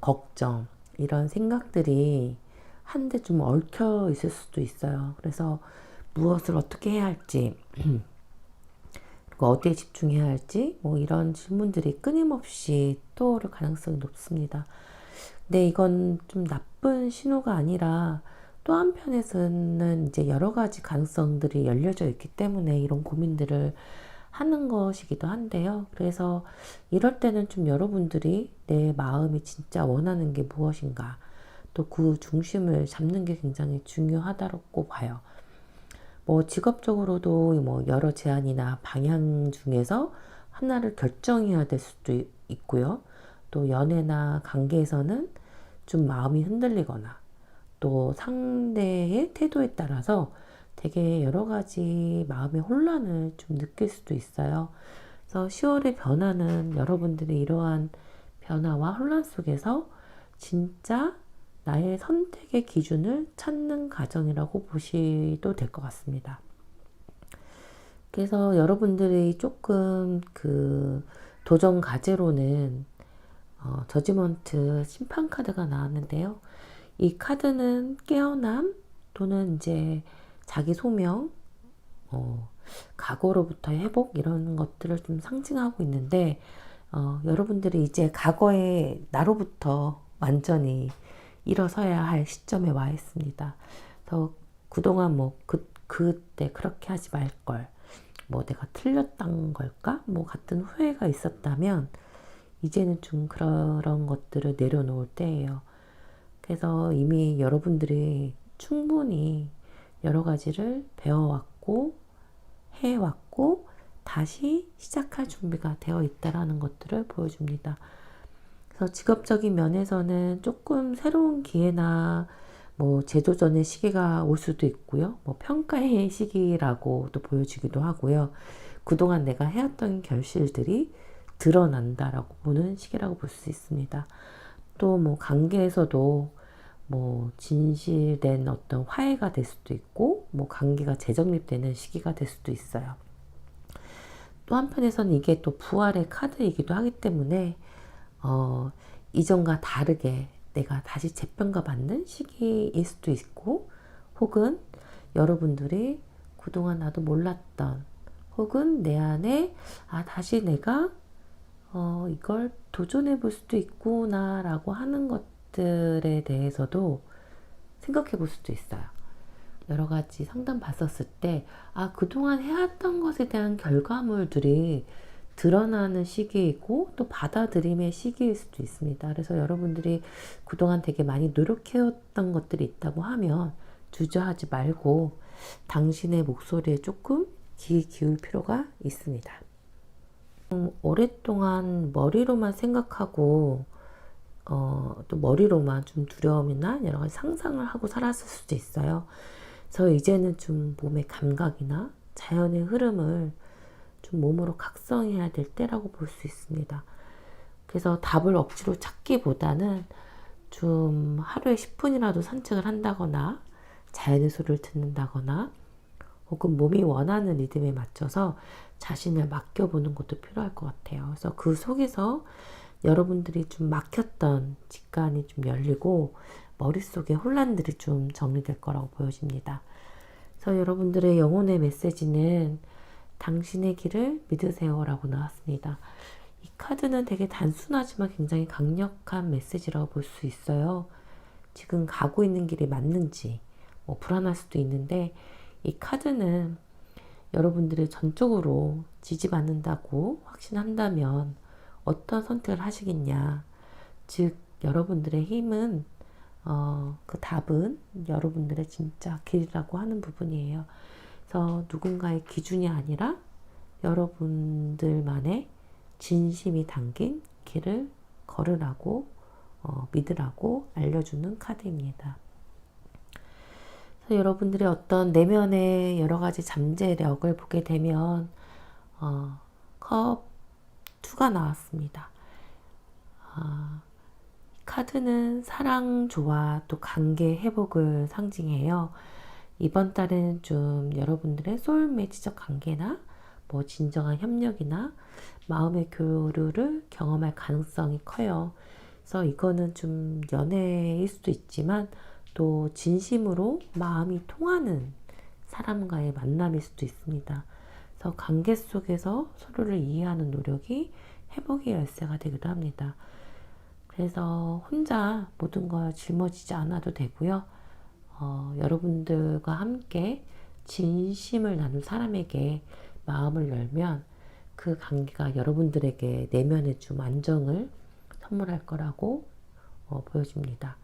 걱정, 이런 생각들이 한데 좀 얽혀 있을 수도 있어요. 그래서 무엇을 어떻게 해야 할지, 그리고 어디에 집중해야 할지, 뭐 이런 질문들이 끊임없이 떠오를 가능성이 높습니다. 근데 이건 좀 나쁜 신호가 아니라 또 한편에서는 이제 여러 가지 가능성들이 열려져 있기 때문에 이런 고민들을 하는 것이기도 한데요. 그래서 이럴 때는 좀 여러분들이 내 마음이 진짜 원하는 게 무엇인가, 또 그 중심을 잡는 게 굉장히 중요하다고 봐요. 뭐 직업적으로도 뭐 여러 제안이나 방향 중에서 하나를 결정해야 될 수도 있고요. 또 연애나 관계에서는 좀 마음이 흔들리거나 또 상대의 태도에 따라서 되게 여러 가지 마음의 혼란을 좀 느낄 수도 있어요. 그래서 10월의 변화는 여러분들이 이러한 변화와 혼란 속에서 진짜 나의 선택의 기준을 찾는 과정이라고 보시도 될 것 같습니다. 그래서 여러분들이 조금 그 도전 과제로는 저지먼트 심판 카드가 나왔는데요. 이 카드는 깨어남 또는 이제 자기 소명, 과거로부터의 회복 이런 것들을 좀 상징하고 있는데 여러분들이 이제 과거의 나로부터 완전히 일어서야 할 시점에 와 있습니다. 그래서 그동안 뭐 그때 그렇게 하지 말 걸, 뭐 내가 틀렸던 걸까? 뭐 같은 후회가 있었다면 이제는 좀 그런 것들을 내려놓을 때예요. 그래서 이미 여러분들이 충분히 여러 가지를 배워왔고 해왔고 다시 시작할 준비가 되어 있다라는 것들을 보여줍니다. 그래서 직업적인 면에서는 조금 새로운 기회나 뭐 재도전의 시기가 올 수도 있고요. 뭐 평가의 시기라고도 보여지기도 하고요. 그동안 내가 해왔던 결실들이 드러난다라고 보는 시기라고 볼 수 있습니다. 또 뭐 관계에서도 뭐 진실된 어떤 화해가 될 수도 있고 뭐 관계가 재정립되는 시기가 될 수도 있어요. 또 한편에서는 이게 또 부활의 카드이기도 하기 때문에 이전과 다르게 내가 다시 재평가 받는 시기일 수도 있고, 혹은 여러분들이 그동안 나도 몰랐던, 혹은 내 안에 다시 내가 이걸 도전해 볼 수도 있구나 라고 하는 것들에 대해서도 생각해 볼 수도 있어요. 여러 가지 상담 봤었을 때, 그동안 해왔던 것에 대한 결과물들이 드러나는 시기이고, 또 받아들임의 시기일 수도 있습니다. 그래서 여러분들이 그동안 되게 많이 노력해왔던 것들이 있다고 하면, 주저하지 말고, 당신의 목소리에 조금 귀 기울 필요가 있습니다. 오랫동안 머리로만 생각하고, 또 머리로만 좀 두려움이나 여러 가지 상상을 하고 살았을 수도 있어요. 그래서 이제는 좀 몸의 감각이나 자연의 흐름을 좀 몸으로 각성해야 될 때라고 볼 수 있습니다. 그래서 답을 억지로 찾기보다는 좀 하루에 10분이라도 산책을 한다거나 자연의 소리를 듣는다거나 혹은 몸이 원하는 리듬에 맞춰서 자신을 맡겨보는 것도 필요할 것 같아요. 그래서 그 속에서 여러분들이 좀 막혔던 직관이 좀 열리고 머릿속에 혼란들이 좀 정리될 거라고 보여집니다. 그래서 여러분들의 영혼의 메시지는 당신의 길을 믿으세요 라고 나왔습니다. 이 카드는 되게 단순하지만 굉장히 강력한 메시지라고 볼 수 있어요. 지금 가고 있는 길이 맞는지 뭐 불안할 수도 있는데, 이 카드는 여러분들이 전적으로 지지받는다고 확신한다면 어떤 선택을 하시겠냐. 즉 여러분들의 힘은 그 답은 여러분들의 진짜 길이라고 하는 부분이에요. 그래서 누군가의 기준이 아니라 여러분들만의 진심이 담긴 길을 걸으라고 믿으라고 알려주는 카드입니다. 그래서 여러분들이 어떤 내면의 여러 가지 잠재력을 보게 되면 컵 2가 나왔습니다. 카드는 사랑, 조화, 또 관계 회복을 상징해요. 이번 달은 좀 여러분들의 소울매치적 관계나 뭐 진정한 협력이나 마음의 교류를 경험할 가능성이 커요. 그래서 이거는 좀 연애일 수도 있지만 또 진심으로 마음이 통하는 사람과의 만남일 수도 있습니다. 그래서 관계 속에서 서로를 이해하는 노력이 회복의 열쇠가 되기도 합니다. 그래서 혼자 모든 걸 짊어지지 않아도 되고요. 여러분들과 함께 진심을 나눌 사람에게 마음을 열면 그 관계가 여러분들에게 내면에 좀 안정을 선물할 거라고 보여집니다.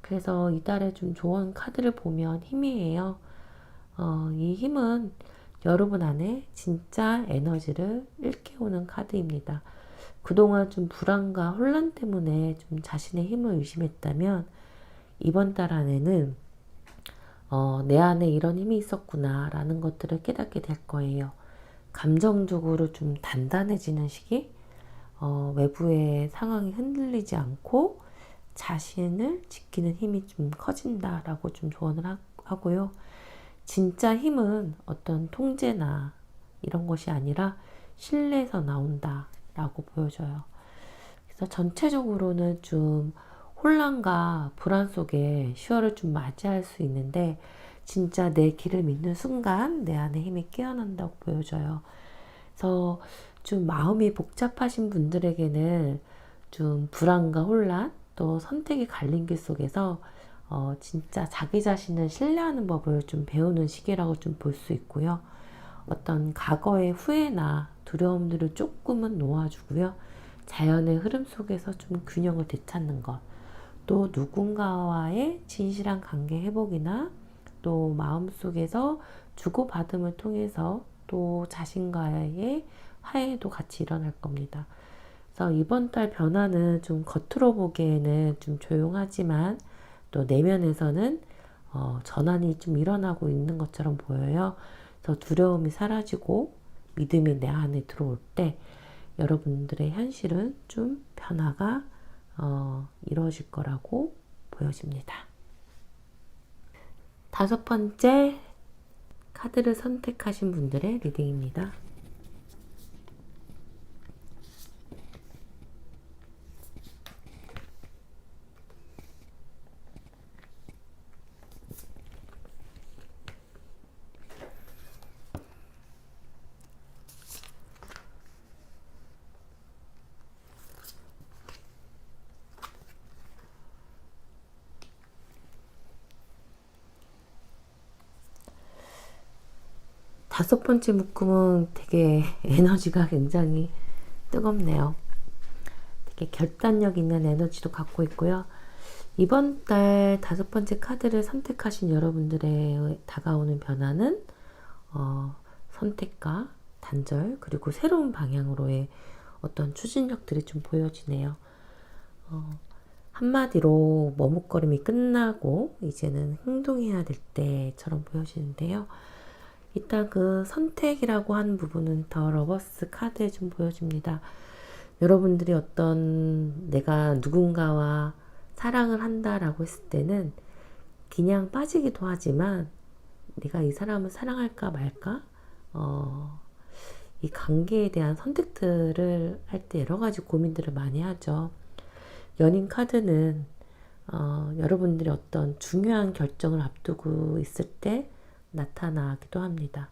그래서 이달에 좀 좋은 카드를 보면 힘이에요. 이 힘은 여러분 안에 진짜 에너지를 일깨우는 카드입니다. 그동안 좀 불안과 혼란 때문에 좀 자신의 힘을 의심했다면 이번 달 안에는 내 안에 이런 힘이 있었구나 라는 것들을 깨닫게 될 거예요. 감정적으로 좀 단단해지는 시기, 외부의 상황이 흔들리지 않고 자신을 지키는 힘이 좀 커진다라고 좀 조언을 하고요. 진짜 힘은 어떤 통제나 이런 것이 아니라 신뢰에서 나온다라고 보여져요. 그래서 전체적으로는 좀 혼란과 불안 속에 10월을 좀 맞이할 수 있는데 진짜 내 길을 믿는 순간 내 안에 힘이 깨어난다고 보여져요. 그래서 좀 마음이 복잡하신 분들에게는 좀 불안과 혼란 또 선택이 갈린 길 속에서 진짜 자기 자신을 신뢰하는 법을 좀 배우는 시기라고 좀 볼 수 있고요. 어떤 과거의 후회나 두려움들을 조금은 놓아주고요. 자연의 흐름 속에서 좀 균형을 되찾는 것. 또 누군가와의 진실한 관계 회복이나 또 마음속에서 주고받음을 통해서 또 자신과의 화해도 같이 일어날 겁니다. 그래서 이번 달 변화는 좀 겉으로 보기에는 좀 조용하지만 또 내면에서는 전환이 좀 일어나고 있는 것처럼 보여요. 그래서 두려움이 사라지고 믿음이 내 안에 들어올 때 여러분들의 현실은 좀 변화가 이루어질 거라고 보여집니다. 5번째 카드를 선택하신 분들의 리딩입니다. 다섯 번째 묶음은 되게 에너지가 굉장히 뜨겁네요. 되게 결단력 있는 에너지도 갖고 있고요. 이번 달 5번째 카드를 선택하신 여러분들의 다가오는 변화는 선택과 단절 그리고 새로운 방향으로의 어떤 추진력들이 좀 보여지네요. 한마디로 머뭇거림이 끝나고 이제는 행동해야 될 때처럼 보여지는데요. 일단 그 선택이라고 하는 부분은 더 러버스 카드에 좀 보여집니다. 여러분들이 어떤 내가 누군가와 사랑을 한다라고 했을 때는 그냥 빠지기도 하지만 내가 이 사람을 사랑할까 말까 이 관계에 대한 선택들을 할 때 여러 가지 고민들을 많이 하죠. 연인 카드는 여러분들이 어떤 중요한 결정을 앞두고 있을 때 나타나기도 합니다.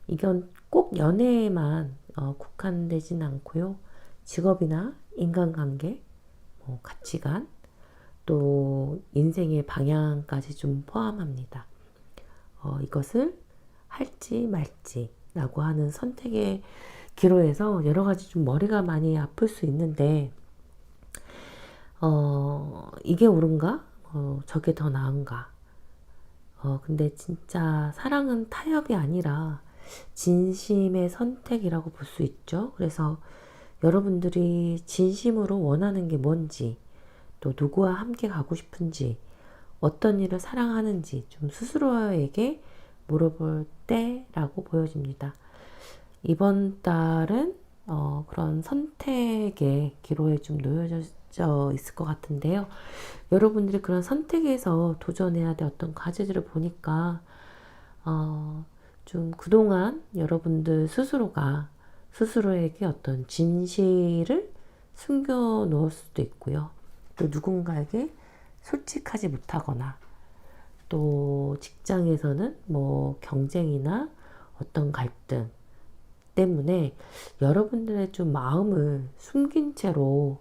이건 꼭 연애에만 국한되진 않고요. 직업이나 인간관계, 가치관, 또 인생의 방향까지 좀 포함합니다. 이것을 할지 말지 라고 하는 선택의 기로에서 여러 가지 좀 머리가 많이 아플 수 있는데 이게 옳은가? 저게 더 나은가? 근데 진짜 사랑은 타협이 아니라 진심의 선택이라고 볼 수 있죠. 그래서 여러분들이 진심으로 원하는 게 뭔지, 또 누구와 함께 가고 싶은지, 어떤 일을 사랑하는지 좀 스스로에게 물어볼 때라고 보여집니다. 이번 달은 그런 선택의 기로에 좀 놓여져 있을 것 같은데요. 여러분들이 그런 선택에서 도전해야 될 어떤 과제들을 보니까 좀 그동안 여러분들 스스로가 스스로에게 어떤 진실을 숨겨 놓을 수도 있고요. 또 누군가에게 솔직하지 못하거나, 또 직장에서는 뭐 경쟁이나 어떤 갈등 때문에 여러분들의 좀 마음을 숨긴 채로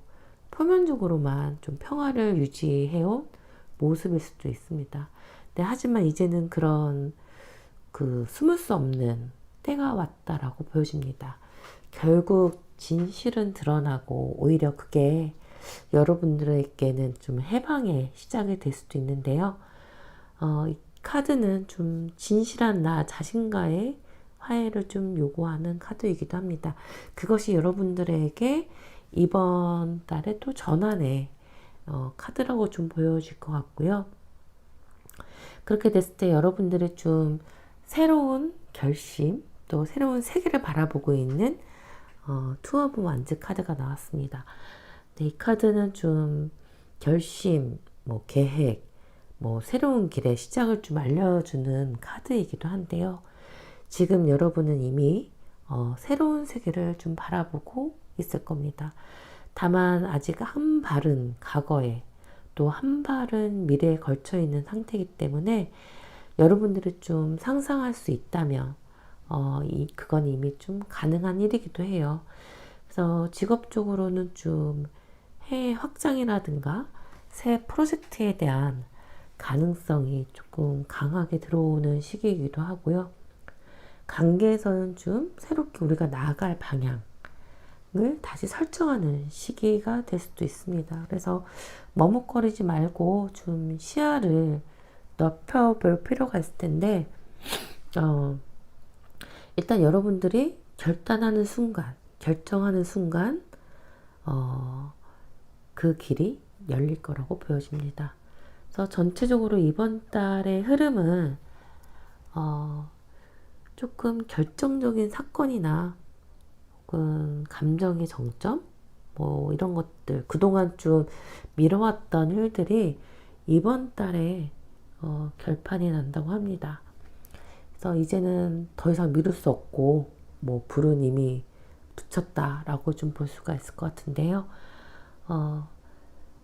표면적으로만 좀 평화를 유지해온 모습일 수도 있습니다. 하지만 이제는 그런 숨을 수 없는 때가 왔다라고 보여집니다. 결국 진실은 드러나고 오히려 그게 여러분들에게는 좀 해방의 시작이 될 수도 있는데요. 이 카드는 좀 진실한 나 자신과의 화해를 좀 요구하는 카드이기도 합니다. 그것이 여러분들에게 이번 달에 또 전환의 카드라고 좀 보여질 것 같고요. 그렇게 됐을 때 여러분들의 좀 새로운 결심, 또 새로운 세계를 바라보고 있는 투 오브 완즈 카드가 나왔습니다. 네, 이 카드는 좀 결심, 뭐 계획, 뭐 새로운 길의 시작을 좀 알려주는 카드이기도 한데요. 지금 여러분은 이미 새로운 세계를 좀 바라보고 있을 겁니다. 다만 아직 한 발은 과거에, 또 한 발은 미래에 걸쳐 있는 상태이기 때문에 여러분들이 좀 상상할 수 있다면 그건 이미 좀 가능한 일이기도 해요. 그래서 직업적으로는 좀 해외 확장이라든가 새 프로젝트에 대한 가능성이 조금 강하게 들어오는 시기이기도 하고요. 관계에서는 좀 새롭게 우리가 나아갈 방향을 다시 설정하는 시기가 될 수도 있습니다. 그래서 머뭇거리지 말고 좀 시야를 넓혀볼 필요가 있을 텐데, 일단 여러분들이 결단하는 순간, 결정하는 순간, 그 길이 열릴 거라고 보여집니다. 그래서 전체적으로 이번 달의 흐름은, 조금 결정적인 사건이나 혹은 감정의 정점, 뭐 이런 것들, 그동안 좀 미뤄왔던 일들이 이번 달에 결판이 난다고 합니다. 그래서 이제는 더 이상 미룰 수 없고, 뭐 불은 이미 붙였다라고 좀 볼 수가 있을 것 같은데요.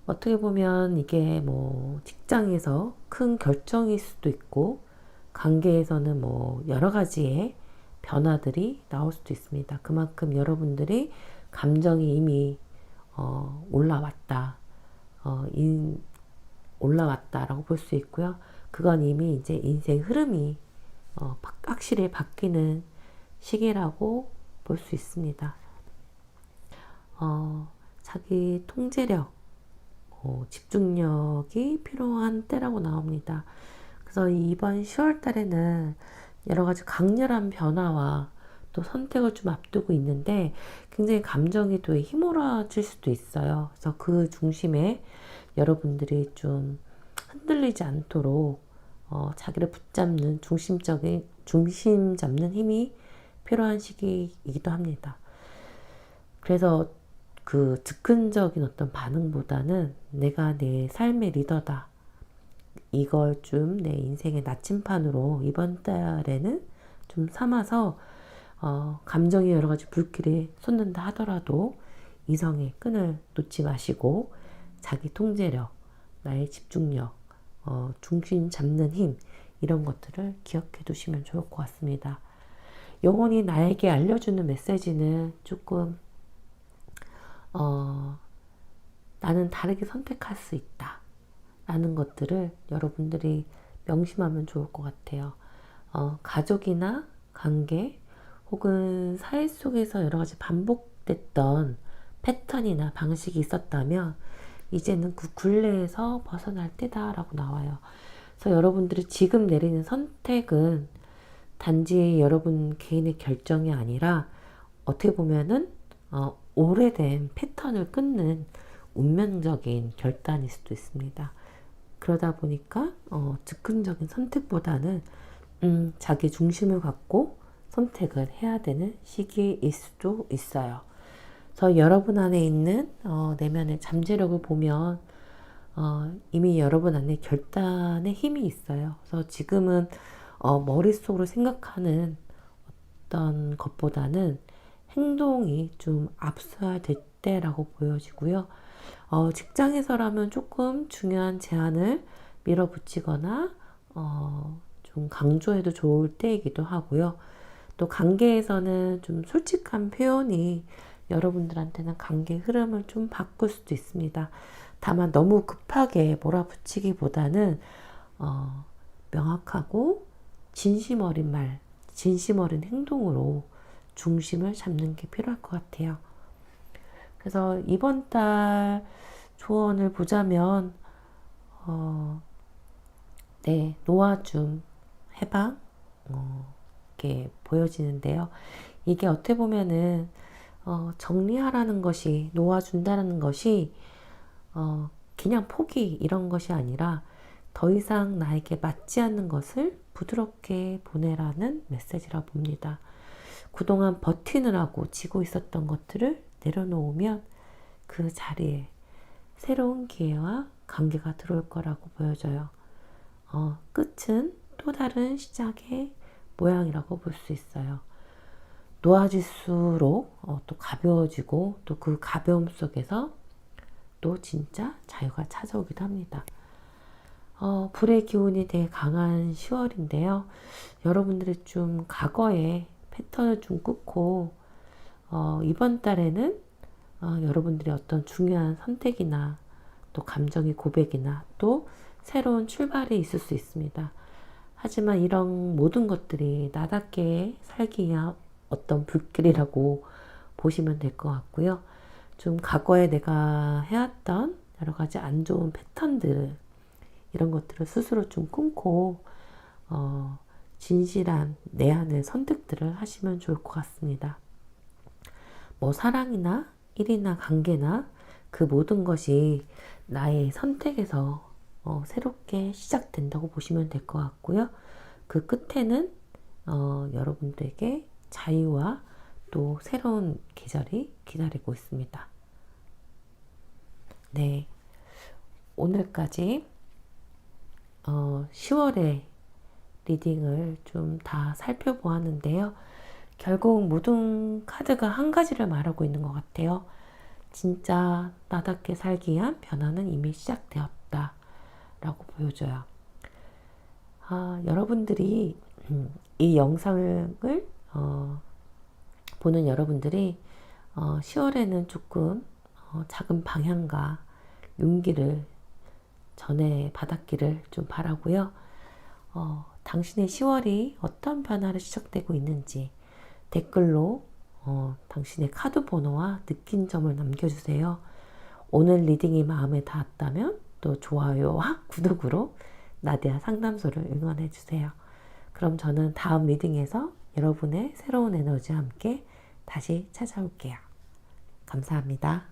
어떻게 보면 이게 뭐 직장에서 큰 결정일 수도 있고, 관계에서는 뭐 여러 가지의 변화들이 나올 수도 있습니다. 그만큼 여러분들이 감정이 이미 올라왔다, 올라왔다라고 볼 수 있고요. 그건 이미 이제 인생 흐름이 확실히 바뀌는 시기라고 볼 수 있습니다. 자기 통제력, 집중력이 필요한 때라고 나옵니다. 그래서 이번 10월 달에는 여러 가지 강렬한 변화와 또 선택을 좀 앞두고 있는데 굉장히 감정이 또 휘몰아칠 수도 있어요. 그래서 그 중심에 여러분들이 좀 흔들리지 않도록 자기를 붙잡는 중심 잡는 힘이 필요한 시기이기도 합니다. 그래서 그 즉흥적인 어떤 반응보다는 내가 내 삶의 리더다, 이걸 좀 내 인생의 나침판으로 이번 달에는 좀 삼아서 감정이 여러 가지 불길에 솟는다 하더라도 이성의 끈을 놓지 마시고 자기 통제력, 나의 집중력, 중심 잡는 힘, 이런 것들을 기억해 두시면 좋을 것 같습니다. 영혼이 나에게 알려주는 메시지는 조금 나는 다르게 선택할 수 있다 라는 것들을 여러분들이 명심하면 좋을 것 같아요. 가족이나 관계 혹은 사회 속에서 여러 가지 반복됐던 패턴이나 방식이 있었다면 이제는 그 굴레에서 벗어날 때다라고 나와요. 그래서 여러분들이 지금 내리는 선택은 단지 여러분 개인의 결정이 아니라 어떻게 보면은 오래된 패턴을 끊는 운명적인 결단일 수도 있습니다. 그러다 보니까 즉흥적인 선택보다는 자기 중심을 갖고 선택을 해야 되는 시기일 수도 있어요. 그래서 여러분 안에 있는 내면의 잠재력을 보면 이미 여러분 안에 결단의 힘이 있어요. 그래서 지금은 머릿속으로 생각하는 어떤 것보다는 행동이 좀 앞서야 될 때라고 보여지고요. 직장에서라면 조금 중요한 제안을 밀어붙이거나 좀 강조해도 좋을 때이기도 하고요. 또 관계에서는 좀 솔직한 표현이 여러분들한테는 관계 흐름을 좀 바꿀 수도 있습니다. 다만 너무 급하게 몰아붙이기보다는 명확하고 진심 어린 말, 진심 어린 행동으로 중심을 잡는 게 필요할 것 같아요. 그래서 이번 달 조언을 보자면 네, 놓아줌, 해방 이렇게 보여지는데요. 이게 어떻게 보면은 정리하라는 것이, 놓아준다는 것이 그냥 포기 이런 것이 아니라 더 이상 나에게 맞지 않는 것을 부드럽게 보내라는 메시지라 봅니다. 그동안 버티느라고 지고 있었던 것들을 내려놓으면 그 자리에 새로운 기회와 관계가 들어올 거라고 보여져요. 끝은 또 다른 시작의 모양이라고 볼 수 있어요. 놓아질수록 또 가벼워지고 또 그 가벼움 속에서 또 진짜 자유가 찾아오기도 합니다. 불의 기운이 되게 강한 10월인데요. 여러분들이 좀 과거의 패턴을 좀 끊고 이번 달에는 여러분들이 어떤 중요한 선택이나 또 감정의 고백이나 또 새로운 출발이 있을 수 있습니다. 하지만 이런 모든 것들이 나답게 살기 위한 어떤 불길이라고 보시면 될 것 같고요. 좀 과거에 내가 해왔던 여러 가지 안 좋은 패턴들, 이런 것들을 스스로 좀 끊고 진실한 내 안의 선택들을 하시면 좋을 것 같습니다. 뭐 사랑이나 일이나 관계나 그 모든 것이 나의 선택에서 새롭게 시작된다고 보시면 될 것 같고요. 그 끝에는 여러분들에게 자유와 또 새로운 계절이 기다리고 있습니다. 네, 오늘까지 10월의 리딩을 좀 다 살펴보았는데요. 결국 모든 카드가 한 가지를 말하고 있는 것 같아요. 진짜 나답게 살기 위한 변화는 이미 시작되었다 라고 보여줘요. 여러분들이 이 영상을 보는 여러분들이 10월에는 조금 작은 방향과 용기를 전해 받았기를 좀 바라고요. 당신의 10월이 어떤 변화로 시작되고 있는지 댓글로 당신의 카드 번호와 느낀 점을 남겨주세요. 오늘 리딩이 마음에 닿았다면 또 좋아요와 구독으로 나디아 상담소를 응원해주세요. 그럼 저는 다음 리딩에서 여러분의 새로운 에너지와 함께 다시 찾아올게요. 감사합니다.